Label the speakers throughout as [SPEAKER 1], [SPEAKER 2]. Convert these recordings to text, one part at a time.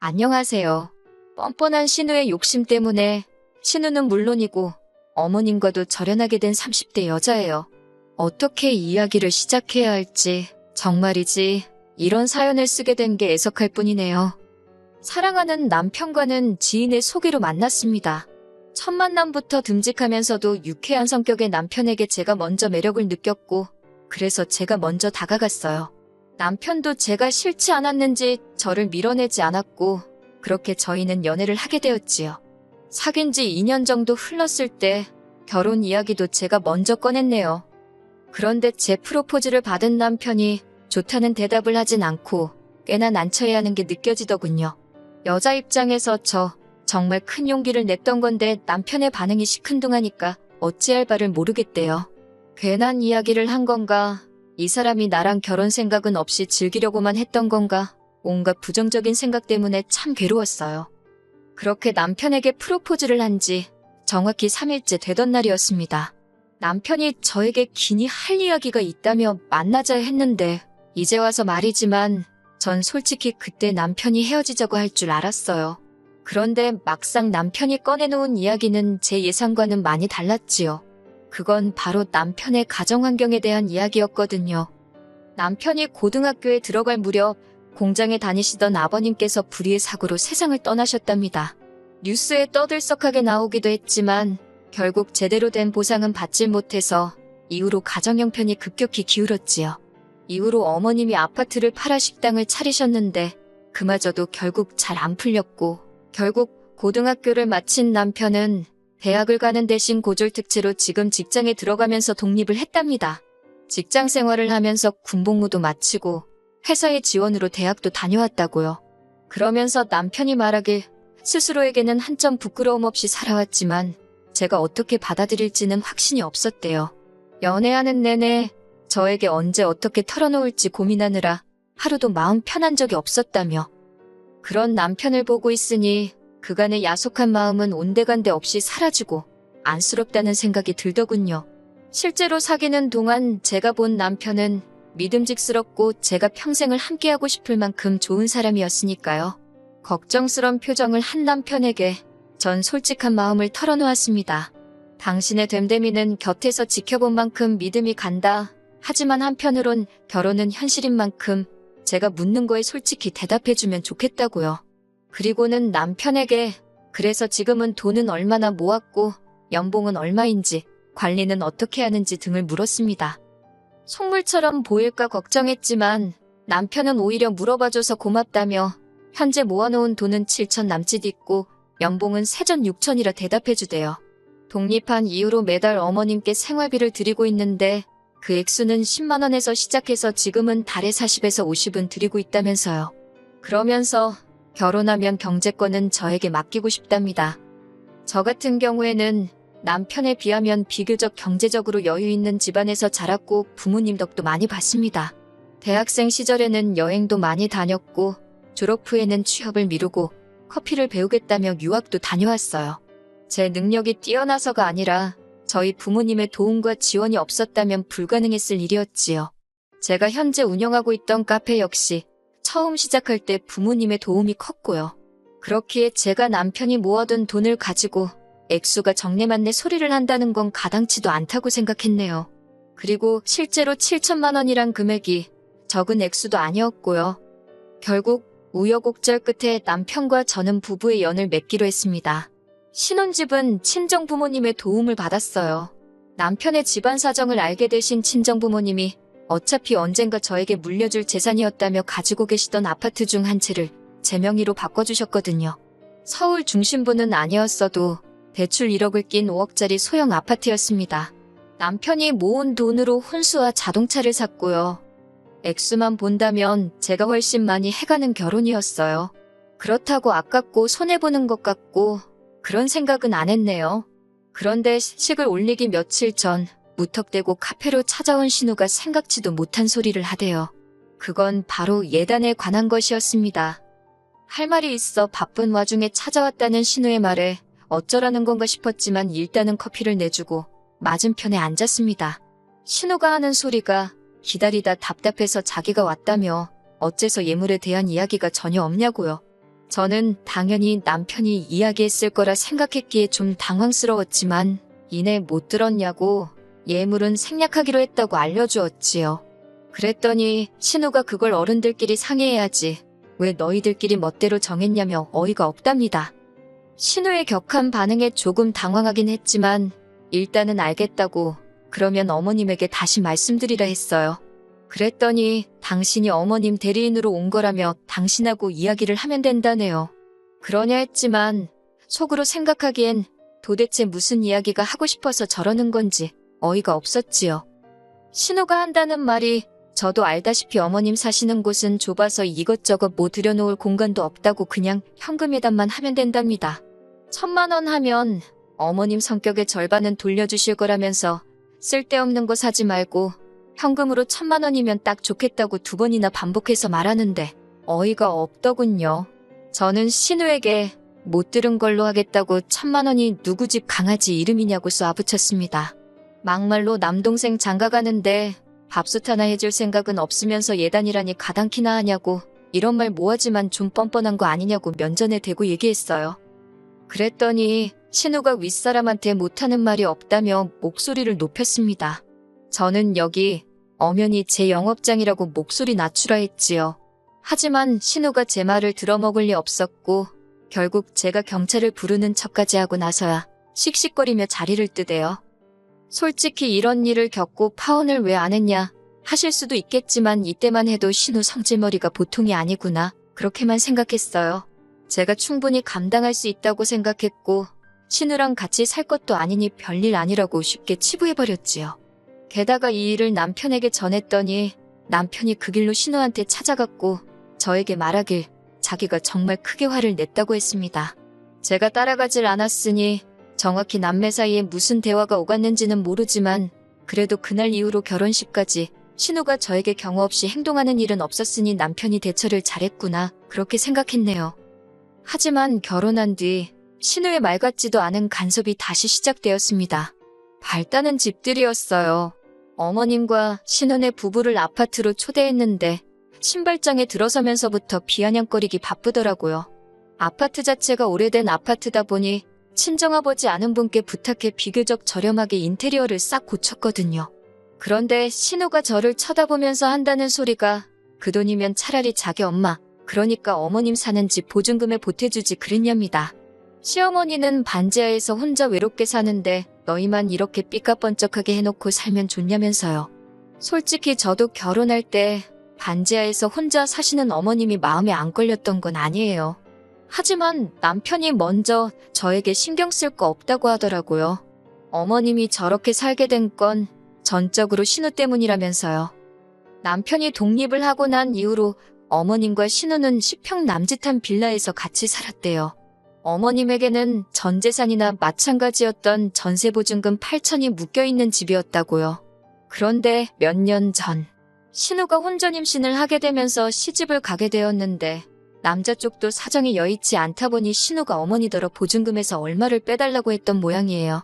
[SPEAKER 1] 안녕하세요. 뻔뻔한 신우의 욕심 때문에 신우는 물론이고 어머님과도 절연하게 된 30대 여자예요. 어떻게 이야기를 시작해야 할지 정말이지 이런 사연을 쓰게 된 게 애석할 뿐이네요. 사랑하는 남편과는 지인의 소개로 만났습니다. 첫 만남부터 듬직하면서도 유쾌한 성격의 남편에게 제가 먼저 매력을 느꼈고 그래서 제가 먼저 다가갔어요. 남편도 제가 싫지 않았는지 저를 밀어내지 않았고 그렇게 저희는 연애를 하게 되었지요. 사귄 지 2년 정도 흘렀을 때 결혼 이야기도 제가 먼저 꺼냈네요. 그런데 제 프로포즈를 받은 남편이 좋다는 대답을 하진 않고 꽤나 난처해 하는 게 느껴지더군요. 여자 입장에서 저 정말 큰 용기를 냈던 건데 남편의 반응이 시큰둥하니까 어찌할 바를 모르겠대요. 괜한 이야기를 한 건가? 이 사람이 나랑 결혼 생각은 없이 즐기려고만 했던 건가? 온갖 부정적인 생각 때문에 참 괴로웠어요. 그렇게 남편에게 프로포즈를 한 지 정확히 3일째 되던 날이었습니다. 남편이 저에게 기니 할 이야기가 있다며 만나자 했는데 이제 와서 말이지만 전 솔직히 그때 남편이 헤어지자고 할 줄 알았어요. 그런데 막상 남편이 꺼내놓은 이야기는 제 예상과는 많이 달랐지요. 그건 바로 남편의 가정환경에 대한 이야기였거든요. 남편이 고등학교에 들어갈 무렵 공장에 다니시던 아버님께서 불의의 사고로 세상을 떠나셨답니다. 뉴스에 떠들썩하게 나오기도 했지만 결국 제대로 된 보상은 받질 못해서 이후로 가정 형편이 급격히 기울었지요. 이후로 어머님이 아파트를 팔아 식당을 차리셨는데 그마저도 결국 잘 안 풀렸고 결국 고등학교를 마친 남편은 대학을 가는 대신 고졸특채로 지금 직장에 들어가면서 독립을 했답니다. 직장 생활을 하면서 군복무도 마치고 회사의 지원으로 대학도 다녀왔다고요. 그러면서 남편이 말하길 스스로에게는 한 점 부끄러움 없이 살아왔지만 제가 어떻게 받아들일지는 확신이 없었대요. 연애하는 내내 저에게 언제 어떻게 털어놓을지 고민하느라 하루도 마음 편한 적이 없었다며. 그런 남편을 보고 있으니 그간의 야속한 마음은 온데간데 없이 사라지고 안쓰럽다는 생각이 들더군요. 실제로 사귀는 동안 제가 본 남편은 믿음직스럽고 제가 평생을 함께하고 싶을 만큼 좋은 사람이었으니까요. 걱정스런 표정을 한 남편에게 전 솔직한 마음을 털어놓았습니다. 당신의 됨됨이는 곁에서 지켜본 만큼 믿음이 간다. 하지만 한편으론 결혼은 현실인 만큼 제가 묻는 거에 솔직히 대답해주면 좋겠다고요. 그리고는 남편에게 그래서 지금은 돈은 얼마나 모았고 연봉은 얼마인지 관리는 어떻게 하는지 등을 물었습니다. 속물처럼 보일까 걱정했지만 남편은 오히려 물어봐줘서 고맙다며 현재 모아놓은 돈은 7천 남짓 있고 연봉은 세전 6천이라 대답해주대요. 독립한 이후로 매달 어머님께 생활비를 드리고 있는데 그 액수는 10만 원에서 시작해서 지금은 달에 40에서 50은 드리고 있다면서요. 그러면서 결혼하면 경제권은 저에게 맡기고 싶답니다. 저 같은 경우에는 남편에 비하면 비교적 경제적으로 여유 있는 집안에서 자랐고 부모님 덕도 많이 봤습니다. 대학생 시절에는 여행도 많이 다녔고 졸업 후에는 취업을 미루고 커피를 배우겠다며 유학도 다녀왔어요. 제 능력이 뛰어나서가 아니라 저희 부모님의 도움과 지원이 없었다면 불가능했을 일이었지요. 제가 현재 운영하고 있던 카페 역시 처음 시작할 때 부모님의 도움이 컸고요. 그렇기에 제가 남편이 모아둔 돈을 가지고 액수가 정내만내 소리를 한다는 건 가당치도 않다고 생각했네요. 그리고 실제로 7천만 원이란 금액이 적은 액수도 아니었고요. 결국 우여곡절 끝에 남편과 저는 부부의 연을 맺기로 했습니다. 신혼집은 친정부모님의 도움을 받았어요. 남편의 집안 사정을 알게 되신 친정부모님이 어차피 언젠가 저에게 물려줄 재산이었다며 가지고 계시던 아파트 중 한 채를 제 명의로 바꿔주셨거든요. 서울 중심부는 아니었어도 대출 1억을 낀 5억짜리 소형 아파트였습니다. 남편이 모은 돈으로 혼수와 자동차를 샀고요. 액수만 본다면 제가 훨씬 많이 해가는 결혼이었어요. 그렇다고 아깝고 손해보는 것 같고 그런 생각은 안 했네요. 그런데 식을 올리기 며칠 전 무턱대고 카페로 찾아온 신우가 생각지도 못한 소리를 하대요. 그건 바로 예단에 관한 것이었습니다. 할 말이 있어 바쁜 와중에 찾아왔다는 신우의 말에 어쩌라는 건가 싶었지만 일단은 커피를 내주고 맞은편에 앉았습니다. 신우가 하는 소리가 기다리다 답답해서 자기가 왔다며 어째서 예물에 대한 이야기가 전혀 없냐고요. 저는 당연히 남편이 이야기했을 거라 생각했기에 좀 당황스러웠지만 이내 못 들었냐고 예물은 생략하기로 했다고 알려주었지요. 그랬더니 신우가 그걸 어른들끼리 상의해야지 왜 너희들끼리 멋대로 정했냐며 어이가 없답니다. 신우의 격한 반응에 조금 당황하긴 했지만 일단은 알겠다고 그러면 어머님에게 다시 말씀드리라 했어요. 그랬더니 당신이 어머님 대리인으로 온 거라며 당신하고 이야기를 하면 된다네요. 그러냐 했지만 속으로 생각하기엔 도대체 무슨 이야기가 하고 싶어서 저러는 건지 어이가 없었지요. 신우가 한다는 말이 저도 알다시피 어머님 사시는 곳은 좁아서 이것저것 뭐 들여놓을 공간도 없다고 그냥 현금 예단만 하면 된답니다. 1,000만 원 하면 어머님 성격의 절반은 돌려주실 거라면서 쓸데없는 거 사지 말고 현금으로 1,000만 원이면 딱 좋겠다고 2번이나 반복해서 말하는데 어이가 없더군요. 저는 신우에게 못 들은 걸로 하겠다고 1,000만 원이 누구 집 강아지 이름이냐고 쏘아붙였습니다. 막말로 남동생 장가가는데 밥솥 하나 해줄 생각은 없으면서 예단이라니 가당키나 하냐고 이런 말 뭐하지만 좀 뻔뻔한 거 아니냐고 면전에 대고 얘기했어요. 그랬더니 신우가 윗사람한테 못하는 말이 없다며 목소리를 높였습니다. 저는 여기 엄연히 제 영업장이라고 목소리 낮추라 했지요. 하지만 신우가 제 말을 들어먹을 리 없었고 결국 제가 경찰을 부르는 척까지 하고 나서야 씩씩거리며 자리를 뜨대요. 솔직히 이런 일을 겪고 파혼을 왜 안 했냐 하실 수도 있겠지만 이때만 해도 신우 성질머리가 보통이 아니구나 그렇게만 생각했어요. 제가 충분히 감당할 수 있다고 생각했고 신우랑 같이 살 것도 아니니 별일 아니라고 쉽게 치부해버렸지요. 게다가 이 일을 남편에게 전했더니 남편이 그 길로 신우한테 찾아갔고 저에게 말하길 자기가 정말 크게 화를 냈다고 했습니다. 제가 따라가질 않았으니 정확히 남매 사이에 무슨 대화가 오갔는지는 모르지만 그래도 그날 이후로 결혼식까지 신우가 저에게 경호 없이 행동하는 일은 없었으니 남편이 대처를 잘했구나 그렇게 생각했네요. 하지만 결혼한 뒤 신우의 말 같지도 않은 간섭이 다시 시작되었습니다. 발단은 집들이었어요. 어머님과 신혼의 부부를 아파트로 초대했는데 신발장에 들어서면서부터 비아냥거리기 바쁘더라고요. 아파트 자체가 오래된 아파트다 보니 친정아버지 아는 분께 부탁해 비교적 저렴하게 인테리어를 싹 고쳤거든요. 그런데 신우가 저를 쳐다보면서 한다는 소리가 그 돈이면 차라리 자기 엄마, 그러니까 어머님 사는 집 보증금에 보태주지 그랬냐입니다. 시어머니는 반지하에서 혼자 외롭게 사는데 너희만 이렇게 삐까뻔쩍하게 해놓고 살면 좋냐면서요. 솔직히 저도 결혼할 때 반지하에서 혼자 사시는 어머님이 마음에 안 걸렸던 건 아니에요. 하지만 남편이 먼저 저에게 신경 쓸 거 없다고 하더라고요. 어머님이 저렇게 살게 된 건 전적으로 신우 때문이라면서요. 남편이 독립을 하고 난 이후로 어머님과 신우는 10평 남짓한 빌라에서 같이 살았대요. 어머님에게는 전 재산이나 마찬가지였던 전세보증금 8천이 묶여있는 집이었다고요. 그런데 몇 년 전 신우가 혼전 임신을 하게 되면서 시집을 가게 되었는데 남자 쪽도 사정이 여의치 않다 보니 신우가 어머니더러 보증금에서 얼마를 빼달라고 했던 모양이에요.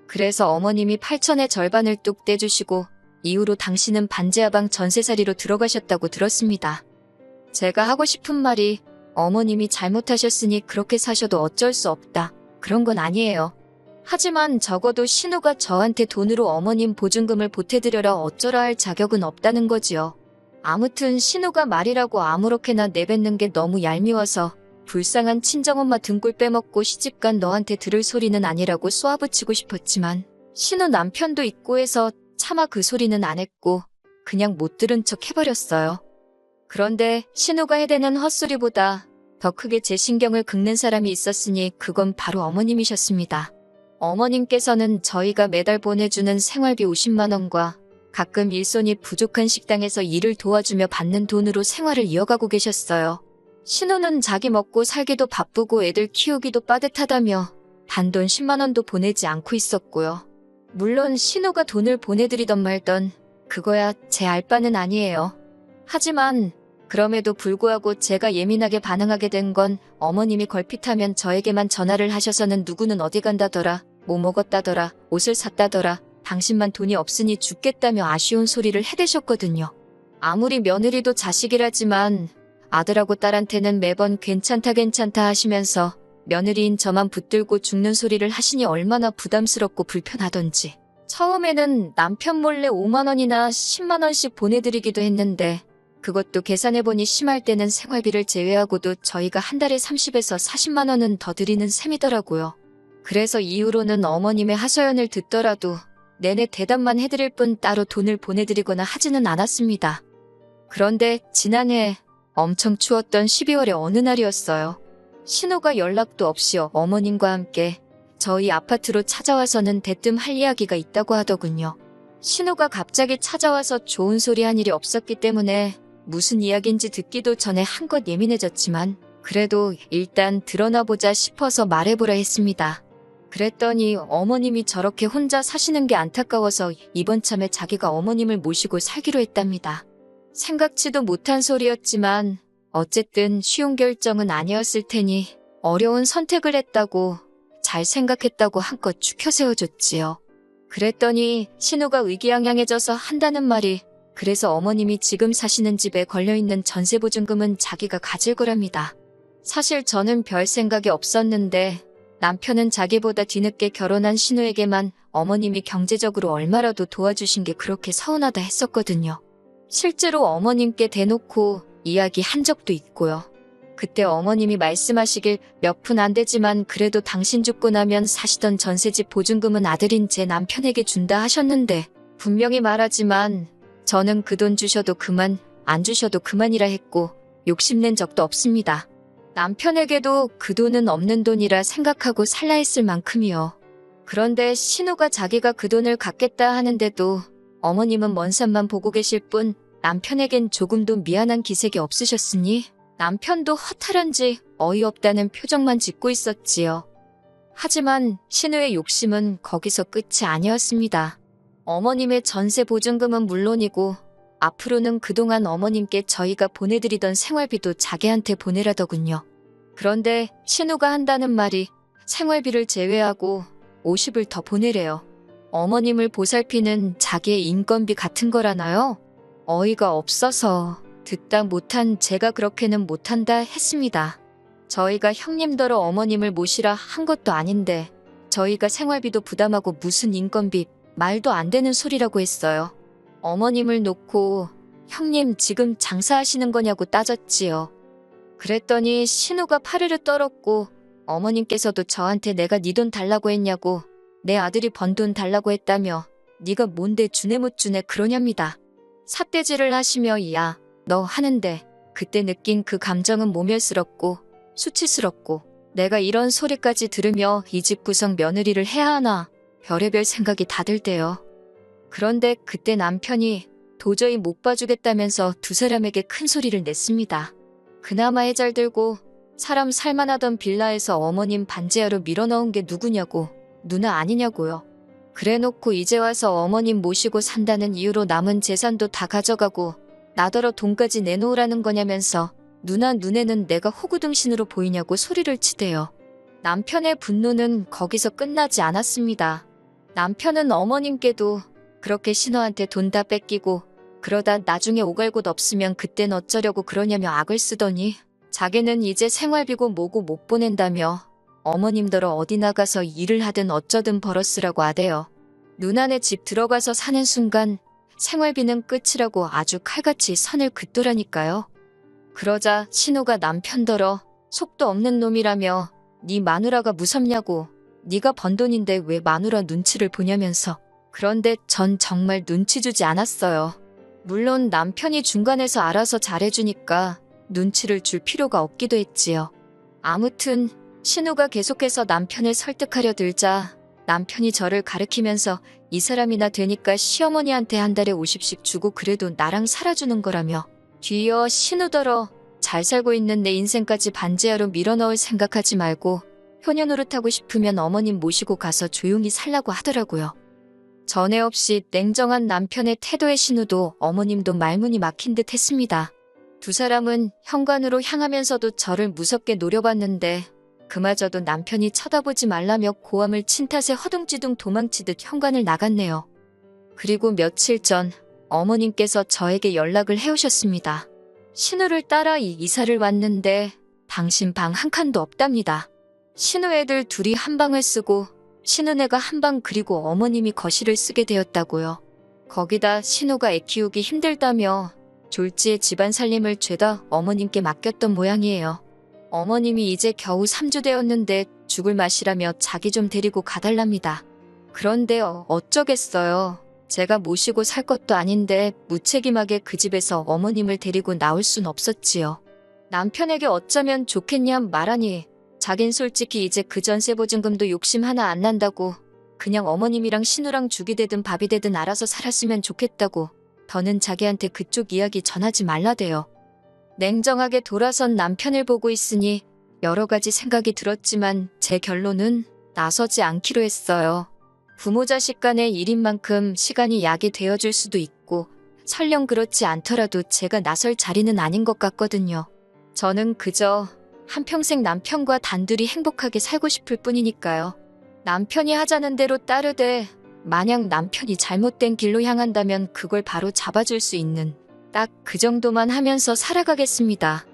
[SPEAKER 1] 그래서 어머님이 8천의 절반을 뚝 떼주시고 이후로 당신은 반지하방 전세살이로 들어가셨다고 들었습니다. 제가 하고 싶은 말이 어머님이 잘못하셨으니 그렇게 사셔도 어쩔 수 없다. 그런 건 아니에요. 하지만 적어도 신우가 저한테 돈으로 어머님 보증금을 보태드려라 어쩌라 할 자격은 없다는 거지요. 아무튼 신우가 말이라고 아무렇게나 내뱉는 게 너무 얄미워서 불쌍한 친정엄마 등골 빼먹고 시집간 너한테 들을 소리는 아니라고 쏘아붙이고 싶었지만 신우 남편도 있고 해서 차마 그 소리는 안 했고 그냥 못 들은 척 해버렸어요. 그런데 신우가 해대는 헛소리보다 더 크게 제 신경을 긁는 사람이 있었으니 그건 바로 어머님이셨습니다. 어머님께서는 저희가 매달 보내주는 생활비 50만 원과 가끔 일손이 부족한 식당에서 일을 도와주며 받는 돈으로 생활을 이어가고 계셨어요. 신우는 자기 먹고 살기도 바쁘고 애들 키우기도 빠듯하다며 단돈 10만 원도 보내지 않고 있었고요. 물론 신우가 돈을 보내드리던 말던 그거야 제 알바는 아니에요. 하지만 그럼에도 불구하고 제가 예민하게 반응하게 된 건 어머님이 걸핏하면 저에게만 전화를 하셔서는 누구는 어디 간다더라, 뭐 먹었다더라, 옷을 샀다더라, 당신만 돈이 없으니 죽겠다며 아쉬운 소리를 해대셨거든요. 아무리 며느리도 자식이라지만 아들하고 딸한테는 매번 괜찮다 괜찮다 하시면서 며느리인 저만 붙들고 죽는 소리를 하시니 얼마나 부담스럽고 불편하던지. 처음에는 남편 몰래 5만 원이나 10만 원씩 보내드리기도 했는데 그것도 계산해보니 심할 때는 생활비를 제외하고도 저희가 한 달에 30에서 40만 원은 더 드리는 셈이더라고요. 그래서 이후로는 어머님의 하소연을 듣더라도 내내 대답만 해드릴 뿐 따로 돈을 보내드리거나 하지는 않았습니다. 그런데 지난해 엄청 추웠던 12월의 어느 날이었어요. 신호가 연락도 없이 어머님과 함께 저희 아파트로 찾아와서는 대뜸 할 이야기가 있다고 하더군요. 신호가 갑자기 찾아와서 좋은 소리 한 일이 없었기 때문에 무슨 이야기인지 듣기도 전에 한껏 예민해졌지만 그래도 일단 드러나 보자 싶어서 말해보라 했습니다. 그랬더니 어머님이 저렇게 혼자 사시는 게 안타까워서 이번 참에 자기가 어머님을 모시고 살기로 했답니다. 생각지도 못한 소리였지만 어쨌든 쉬운 결정은 아니었을 테니 어려운 선택을 했다고 잘 생각했다고 한껏 추켜 세워줬지요. 그랬더니 신우가 의기양양해져서 한다는 말이 그래서 어머님이 지금 사시는 집에 걸려있는 전세보증금은 자기가 가질 거랍니다. 사실 저는 별 생각이 없었는데 남편은 자기보다 뒤늦게 결혼한 신우에게만 어머님이 경제적으로 얼마라도 도와주신 게 그렇게 서운하다 했었거든요. 실제로 어머님께 대놓고 이야기한 적도 있고요. 그때 어머님이 말씀하시길 몇 푼 안 되지만 그래도 당신 죽고 나면 사시던 전세집 보증금은 아들인 제 남편에게 준다 하셨는데 분명히 말하지만 저는 그 돈 주셔도 그만, 안 주셔도 그만이라 했고 욕심낸 적도 없습니다. 남편에게도 그 돈은 없는 돈이라 생각하고 살라 했을 만큼이요. 그런데 신우가 자기가 그 돈을 갚겠다 하는데도 어머님은 먼 산만 보고 계실 뿐 남편에겐 조금도 미안한 기색이 없으셨으니 남편도 허탈한지 어이없다는 표정만 짓고 있었지요. 하지만 신우의 욕심은 거기서 끝이 아니었습니다. 어머님의 전세 보증금은 물론이고 앞으로는 그동안 어머님께 저희가 보내드리던 생활비도 자기한테 보내라더군요. 그런데 신우가 한다는 말이 생활비를 제외하고 50을 더 보내래요. 어머님을 보살피는 자기의 인건비 같은 거라나요? 어이가 없어서 듣다 못한 제가 그렇게는 못한다 했습니다. 저희가 형님더러 어머님을 모시라 한 것도 아닌데 저희가 생활비도 부담하고 무슨 인건비, 말도 안 되는 소리라고 했어요. 어머님을 놓고 형님 지금 장사하시는 거냐고 따졌지요. 그랬더니 신우가 파르르 떨었고 어머님께서도 저한테 내가 네 돈 달라고 했냐고 내 아들이 번 돈 달라고 했다며 네가 뭔데 주네 못 주네 그러냐입니다. 삿대질을 하시며 야, 너 하는데 그때 느낀 그 감정은 모멸스럽고 수치스럽고 내가 이런 소리까지 들으며 이 집 구성 며느리를 해야 하나 별의별 생각이 다 들 때요. 그런데 그때 남편이 도저히 못 봐주겠다면서 두 사람에게 큰 소리를 냈습니다. 그나마 해잘들고 사람 살만하던 빌라에서 어머님 반지하로 밀어넣은 게 누구냐고 누나 아니냐고요. 그래놓고 이제 와서 어머님 모시고 산다는 이유로 남은 재산도 다 가져가고 나더러 돈까지 내놓으라는 거냐면서 누나 눈에는 내가 호구등신으로 보이냐고 소리를 치대요. 남편의 분노는 거기서 끝나지 않았습니다. 남편은 어머님께도 그렇게 신우한테 돈 다 뺏기고 그러다 나중에 오갈 곳 없으면 그땐 어쩌려고 그러냐며 악을 쓰더니 자기는 이제 생활비고 뭐고 못 보낸다며 어머님더러 어디 나가서 일을 하든 어쩌든 벌었으라고 하대요. 누나네 집 들어가서 사는 순간 생활비는 끝이라고 아주 칼같이 선을 긋더라니까요. 그러자 신우가 남편더러 속도 없는 놈이라며 네 마누라가 무섭냐고 네가 번 돈인데 왜 마누라 눈치를 보냐면서 그런데 전 정말 눈치 주지 않았어요. 물론 남편이 중간에서 알아서 잘해주니까 눈치를 줄 필요가 없기도 했지요. 아무튼 신우가 계속해서 남편을 설득하려 들자 남편이 저를 가리키면서 이 사람이나 되니까 시어머니한테 한 달에 50씩 주고 그래도 나랑 살아주는 거라며 뒤이어 신우더러 잘 살고 있는 내 인생까지 반지하로 밀어넣을 생각하지 말고 효녀 노릇하고 싶으면 어머님 모시고 가서 조용히 살라고 하더라고요. 전에 없이 냉정한 남편의 태도에 신우도 어머님도 말문이 막힌 듯 했습니다. 두 사람은 현관으로 향하면서도 저를 무섭게 노려봤는데 그마저도 남편이 쳐다보지 말라며 고함을 친 탓에 허둥지둥 도망치듯 현관을 나갔네요. 그리고 며칠 전 어머님께서 저에게 연락을 해오셨습니다. 신우를 따라 이 이사를 왔는데 당신 방 한 칸도 없답니다. 신우 애들 둘이 한 방을 쓰고 신우네가 한 방 그리고 어머님이 거실을 쓰게 되었다고요. 거기다 신우가 애 키우기 힘들다며 졸지에 집안 살림을 죄다 어머님께 맡겼던 모양이에요. 어머님이 이제 겨우 3주 되었는데 죽을 맛이라며 자기 좀 데리고 가달랍니다. 그런데 어쩌겠어요. 제가 모시고 살 것도 아닌데 무책임하게 그 집에서 어머님을 데리고 나올 순 없었지요. 남편에게 어쩌면 좋겠냐 말하니 자긴 솔직히 이제 그 전세 보증금도 욕심 하나 안 난다고 그냥 어머님이랑 신우랑 죽이 되든 밥이 되든 알아서 살았으면 좋겠다고 더는 자기한테 그쪽 이야기 전하지 말라대요. 냉정하게 돌아선 남편을 보고 있으니 여러 가지 생각이 들었지만 제 결론은 나서지 않기로 했어요. 부모 자식 간의 일인 만큼 시간이 약이 되어줄 수도 있고 설령 그렇지 않더라도 제가 나설 자리는 아닌 것 같거든요. 저는 그저 한평생 남편과 단둘이 행복하게 살고 싶을 뿐이니까요. 남편이 하자는 대로 따르되 만약 남편이 잘못된 길로 향한다면 그걸 바로 잡아줄 수 있는 딱 그 정도만 하면서 살아가겠습니다.